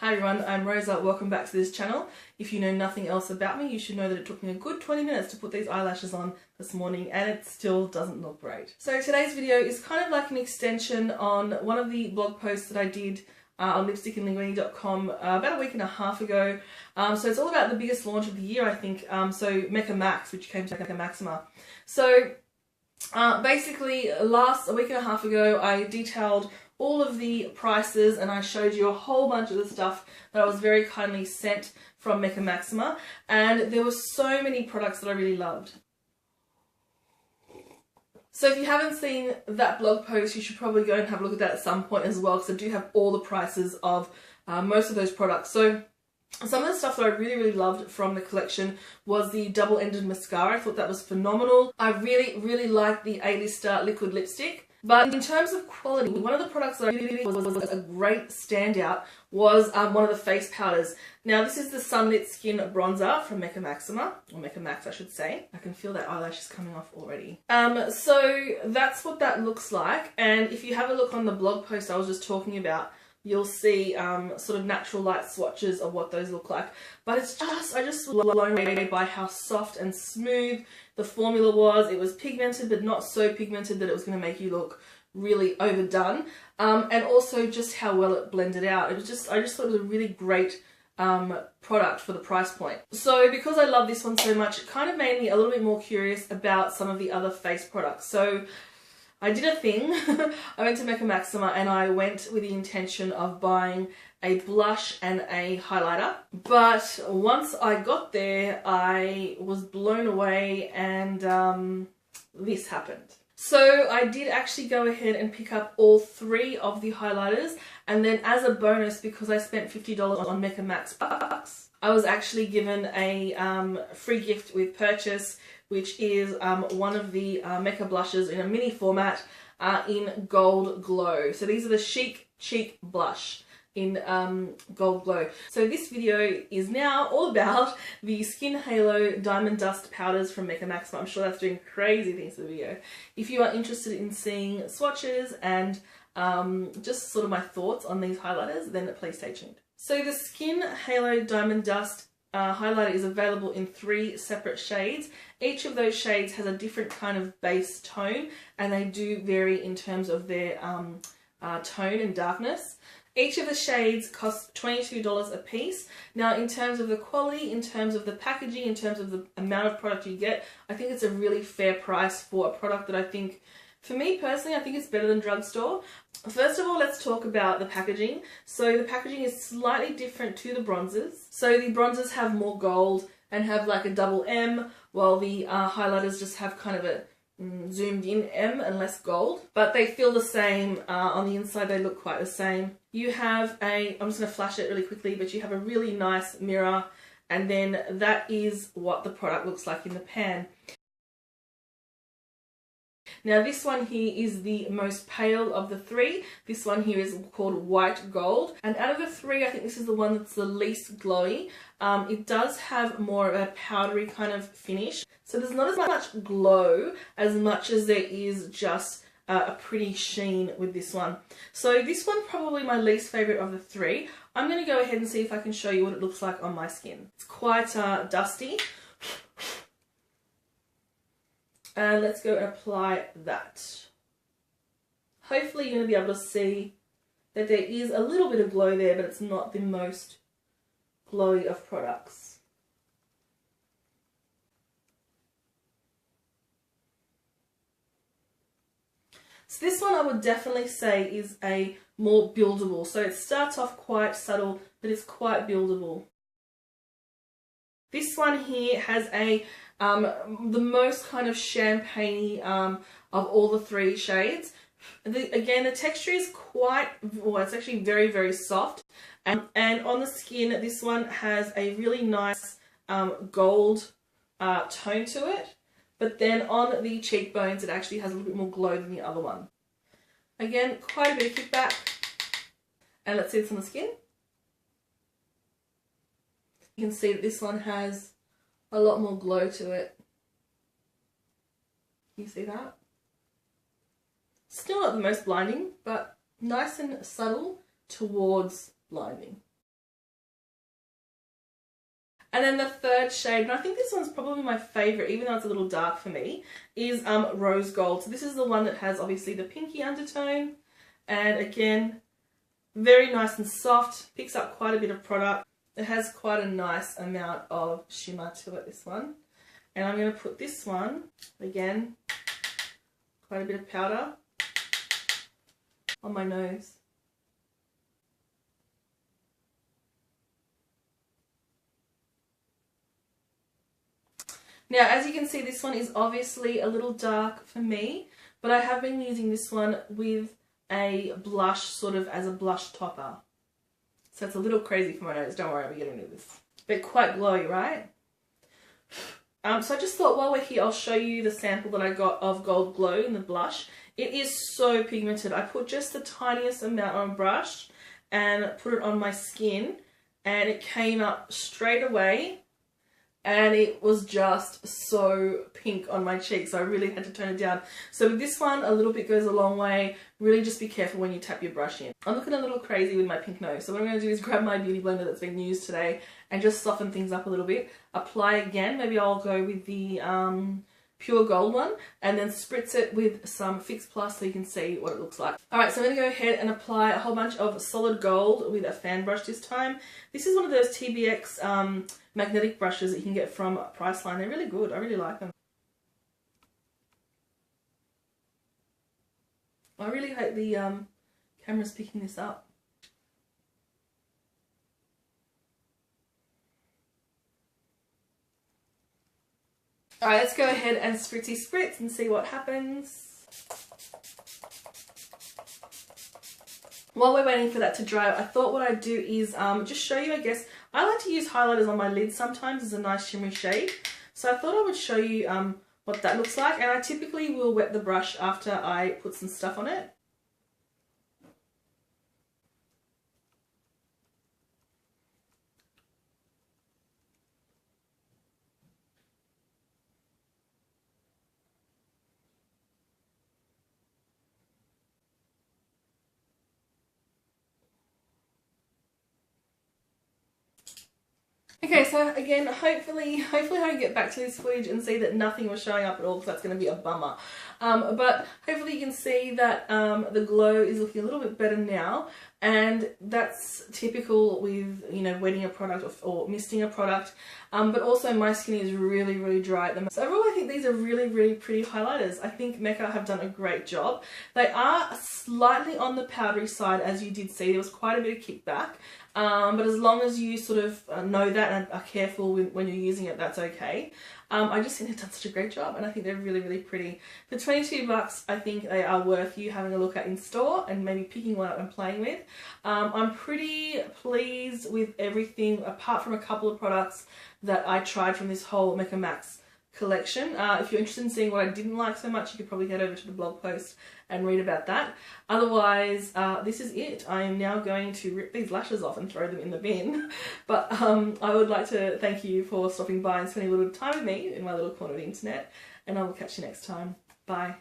Hi everyone, I'm Rosa. Welcome back to this channel. If you know nothing else about me, you should know that it took me a good 20 minutes to put these eyelashes on this morning and it still doesn't look great. So today's video is kind of like an extension on one of the blog posts that I did on lipstickinlinguine.com about a week and a half ago. So it's all about the biggest launch of the year, I think, so Mecca Max, which came to Mecca Maxima. So basically a week and a half ago I detailed all of the prices and I showed you a whole bunch of the stuff that I was very kindly sent from Mecca Maxima, and there were so many products that I really loved. So if you haven't seen that blog post, you should probably go and have a look at that at some point as well, because I do have all the prices of most of those products. So some of the stuff that I really loved from the collection was the double-ended mascara. I thought that was phenomenal. I really liked the A-Lister liquid lipstick. But in terms of quality, one of the products that I really was a great standout was one of the face powders. Now this is the Sunlit Skin Bronzer from Mecca Maxima, or Mecca Max I should say. I can feel that eyelashes coming off already. So that's what that looks like, and if you have a look on the blog post I was just talking about, you'll see sort of natural light swatches of what those look like. But it's just, I just was blown away by how soft and smooth the formula was. It was pigmented, but not so pigmented that it was going to make you look really overdone. And also just how well it blended out. It was just, I just thought it was a really great product for the price point. So because I love this one so much, it kind of made me a little bit more curious about some of the other face products. So I did a thing. I went to Mecca Maxima and I went with the intention of buying a blush and a highlighter. But once I got there, I was blown away and this happened. So I did actually go ahead and pick up all three of the highlighters, and then as a bonus, because I spent $50 on Mecca Max bucks, I was actually given a free gift with purchase, which is one of the Mecca blushes in a mini format in Gold Glow. So these are the Chic Cheek Blush in Gold Glow. So this video is now all about the Skin Halo Diamond Dust powders from Mecca Max. I'm sure that's doing crazy things to the video. If you are interested in seeing swatches and just sort of my thoughts on these highlighters, then please stay tuned. So the Skin Halo Diamond Dust highlighter is available in 3 separate shades. Each of those shades has a different kind of base tone, and they do vary in terms of their tone and darkness. Each of the shades costs $22 a piece. Now in terms of the quality, in terms of the packaging, in terms of the amount of product you get, I think it's a really fair price for a product that I think, for me personally, I think it's better than drugstore. First of all, let's talk about the packaging. So the packaging is slightly different to the bronzers. So the bronzers have more gold and have like a double M, while the highlighters just have kind of a zoomed in M and less gold. But they feel the same. On the inside they look quite the same. You have I'm just going to flash it really quickly, but you have a really nice mirror, and then that is what the product looks like in the pan. Now this one here is the most pale of the 3. This one here is called White Gold. And out of the 3, I think this is the one that's the least glowy. It does have more of a powdery kind of finish. So there's not as much glow as much as there is just a pretty sheen with this one. So this one's probably my least favourite of the 3. I'm going to go ahead and see if I can show you what it looks like on my skin. It's quite dusty. And let's go and apply that. Hopefully you're going to be able to see that there is a little bit of glow there, but it's not the most glowy of products. So this one I would definitely say is a more buildable. So it starts off quite subtle, but it's quite buildable. This one here has the most kind of champagne-y of all the 3 shades. Again, the texture is quite, well, it's actually very soft. And on the skin, this one has a really nice gold tone to it. But then on the cheekbones, it actually has a little bit more glow than the other one. Again, quite a bit of kickback. And let's see this on the skin. You can see that this one has a lot more glow to it. Can you see that? Still not the most blinding, but nice and subtle towards blinding. And then the third shade, and I think this one's probably my favourite, even though it's a little dark for me, is Rose Gold. So this is the one that has obviously the pinky undertone. And again, very nice and soft, picks up quite a bit of product. It has quite a nice amount of shimmer to it, this one. And I'm going to put this one, again, quite a bit of powder, on my nose. Now, as you can see, this one is obviously a little dark for me, but I have been using this one with a blush, sort of as a blush topper. So it's a little crazy for my nose. Don't worry, I'm getting into this. But quite glowy, right? So I just thought while we're here, I'll show you the sample that I got of Gold Glow in the blush. It is so pigmented. I put just the tiniest amount on a brush and put it on my skin, and it came up straight away. And it was just so pink on my cheeks, so I really had to tone it down. So with this one, a little bit goes a long way. Really just be careful when you tap your brush in. I'm looking a little crazy with my pink nose, so what I'm going to do is grab my beauty blender that's been used today and just soften things up a little bit. Apply again, maybe I'll go with the pure gold one, and then spritz it with some Fix Plus so you can see what it looks like. Alright, so I'm going to go ahead and apply a whole bunch of solid gold with a fan brush this time. This is one of those TBX magnetic brushes that you can get from Priceline. They're really good. I really like them. I really hope the camera's picking this up. Alright, let's go ahead and spritzy spritz and see what happens. While we're waiting for that to dry, I thought what I'd do is just show you, I guess, I like to use highlighters on my lids sometimes as a nice shimmery shade. So I thought I would show you what that looks like, and I typically will wet the brush after I put some stuff on it. Okay, so again, hopefully I can get back to this footage and see that nothing was showing up at all, because that's going to be a bummer. But hopefully you can see that the glow is looking a little bit better now, and that's typical with, you know, wetting a product or misting a product. But also my skin is really dry at the moment. So overall I think these are really pretty highlighters. I think Mecca have done a great job. They are slightly on the powdery side, as you did see. There was quite a bit of kickback. But as long as you sort of know that and are careful when you're using it, that's okay. I just think they've done such a great job, and I think they're really pretty. For $22, I think they are worth you having a look at in store and maybe picking one up and playing with. I'm pretty pleased with everything, apart from a couple of products that I tried from this whole Mecca Max collection. If you're interested in seeing what I didn't like so much, you could probably head over to the blog post and read about that. Otherwise, this is it. I am now going to rip these lashes off and throw them in the bin. But I would like to thank you for stopping by and spending a little bit of time with me in my little corner of the internet, and I will catch you next time. Bye.